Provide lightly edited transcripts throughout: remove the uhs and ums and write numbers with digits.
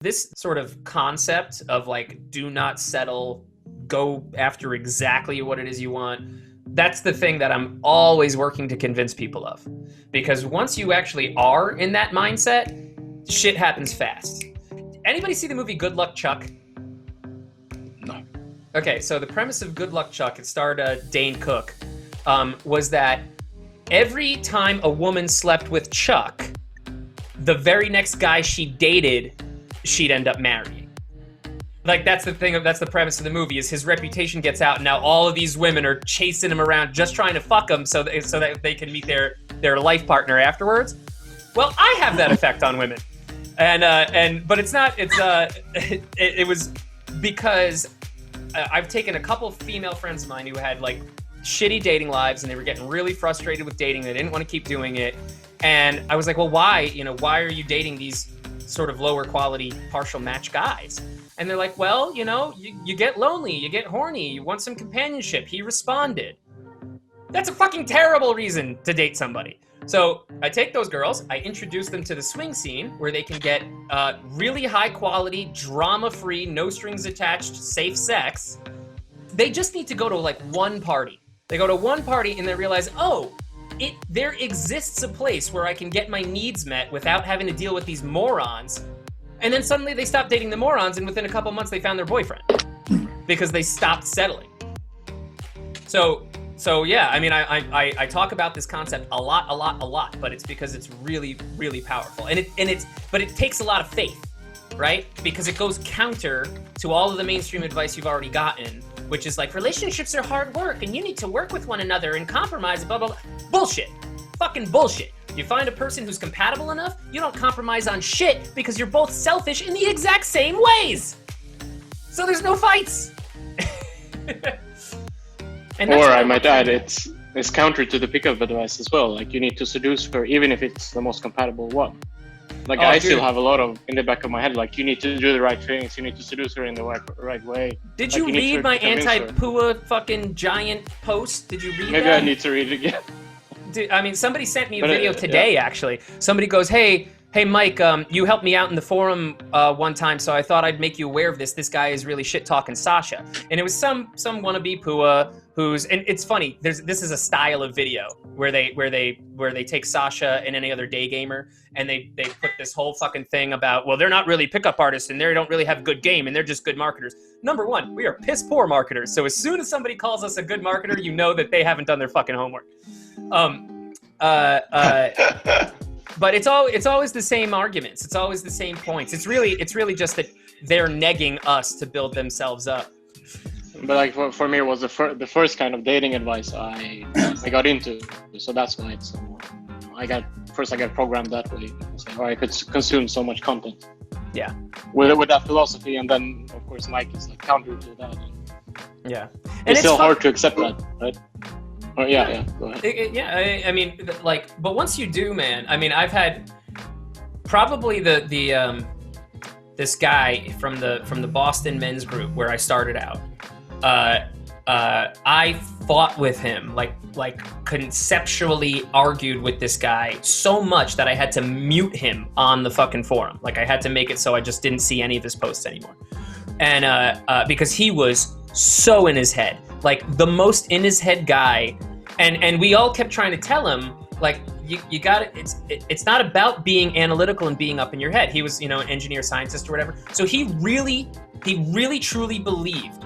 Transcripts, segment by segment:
This sort of concept of like, do not settle, go after exactly what it is you want. That's the thing that I'm always working to convince people of. Because once you actually are in that mindset, shit happens fast. Anybody see the movie Good Luck Chuck? No. Okay, so the premise of Good Luck Chuck, it starred Dane Cook, was that every time a woman slept with Chuck, the very next guy she dated, she'd end up marrying. Like, that's the premise of the movie, is his reputation gets out, and now all of these women are chasing him around just trying to fuck him so that they can meet their life partner afterwards. Well, I have that effect on women. But it's not, it was because I've taken a couple of female friends of mine who had like shitty dating lives and they were getting really frustrated with dating. They didn't want to keep doing it. And I was like, well, why are you dating these sort of lower quality partial match guys? And they're like, well, you get lonely, you get horny, you want some companionship. He responded. That's a fucking terrible reason to date somebody. So I take those girls, I introduce them to the swing scene where they can get really high quality, drama-free, no strings attached, safe sex. They just need to go to like one party. They go to one party and they realize, there exists a place where I can get my needs met without having to deal with these morons. And then suddenly they stop dating the morons, and within a couple months they found their boyfriend because they stopped settling. So yeah, I mean, I talk about this concept a lot, but it's because it's really, really powerful, but it takes a lot of faith, right? Because it goes counter to all of the mainstream advice you've already gotten, which is like, relationships are hard work and you need to work with one another and compromise, blah, blah, blah. Bullshit. Fucking bullshit. You find a person who's compatible enough, you don't compromise on shit because you're both selfish in the exact same ways. So there's no fights. Or I might add, it's counter to the pickup advice as well. Like, you need to seduce her even if it's the most compatible one. Like, I still have a lot of in the back of my head, like, you need to do the right things, you need to seduce her in the right way. Did you read my anti-Pua fucking giant post? Did you read that? Maybe I need to read it again. Dude, I mean, somebody sent me a video today, actually. Somebody goes, hey Mike, you helped me out in the forum one time, so I thought I'd make you aware of this. This guy is really shit-talking Sasha. And it was some wannabe Pua and it's funny, this is a style of video where they take Sasha and any other day gamer and they put this whole fucking thing about, well, they're not really pickup artists and they don't really have good game and they're just good marketers. Number one, we are piss poor marketers. So as soon as somebody calls us a good marketer, you know that they haven't done their fucking homework. But it's always the same arguments. It's always the same points. It's really just that they're negging us to build themselves up. But like for me, it was the first kind of dating advice I got into. So that's why it's I got programmed that way. So I could consume so much content. Yeah. With that philosophy, and then of course Mike is like counter to that. Yeah. And it's still hard to accept that, right? Go ahead. I mean, like, but once you do, man, I mean, I've had probably this guy from the Boston men's group where I started out. I fought with him, like conceptually argued with this guy so much that I had to mute him on the fucking forum. Like, I had to make it so I just didn't see any of his posts anymore. And because he was so in his head, like the most in his head guy. And we all kept trying to tell him, like, you got it. It's not about being analytical and being up in your head. He was, an engineer, scientist, or whatever. So he really truly believed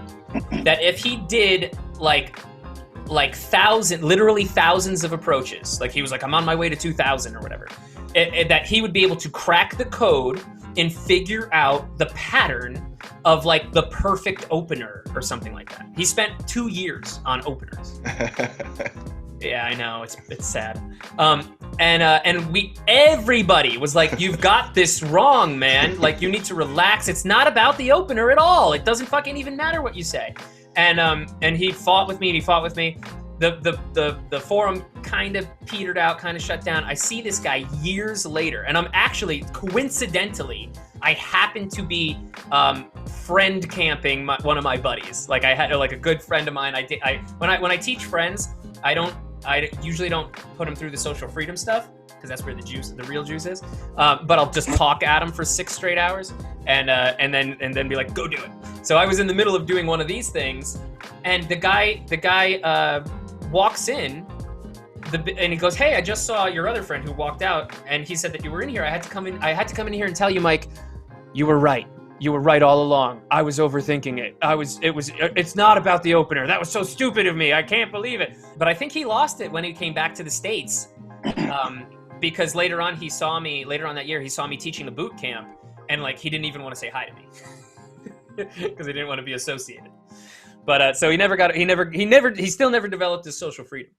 that if he did like literally thousands of approaches, like he was like, I'm on my way to 2,000 or whatever, that he would be able to crack the code and figure out the pattern of like the perfect opener or something like that. He spent 2 years on openers. Yeah, I know, it's sad. And everybody was like, you've got this wrong, man. Like, you need to relax. It's not about the opener at all. It doesn't fucking even matter what you say. And he fought with me. The forum kind of petered out, kind of shut down. I see this guy years later, and I'm actually, coincidentally, I happen to be friend camping one of my buddies. Like, I had like a good friend of mine. When I teach friends, I usually don't put them through the social freedom stuff. because that's where the real juice is. But I'll just talk at him for 6 straight hours, and then be like, go do it. So I was in the middle of doing one of these things, and the guy walks in, and he goes, hey, I just saw your other friend who walked out, and he said that you were in here. I had to come in here and tell you, Mike, you were right. You were right all along. I was overthinking it. It's not about the opener. That was so stupid of me. I can't believe it. But I think he lost it when he came back to the States. Because later on that year, he saw me teaching a boot camp, and like, he didn't even want to say hi to me because he didn't want to be associated. But so he still never developed his social freedom.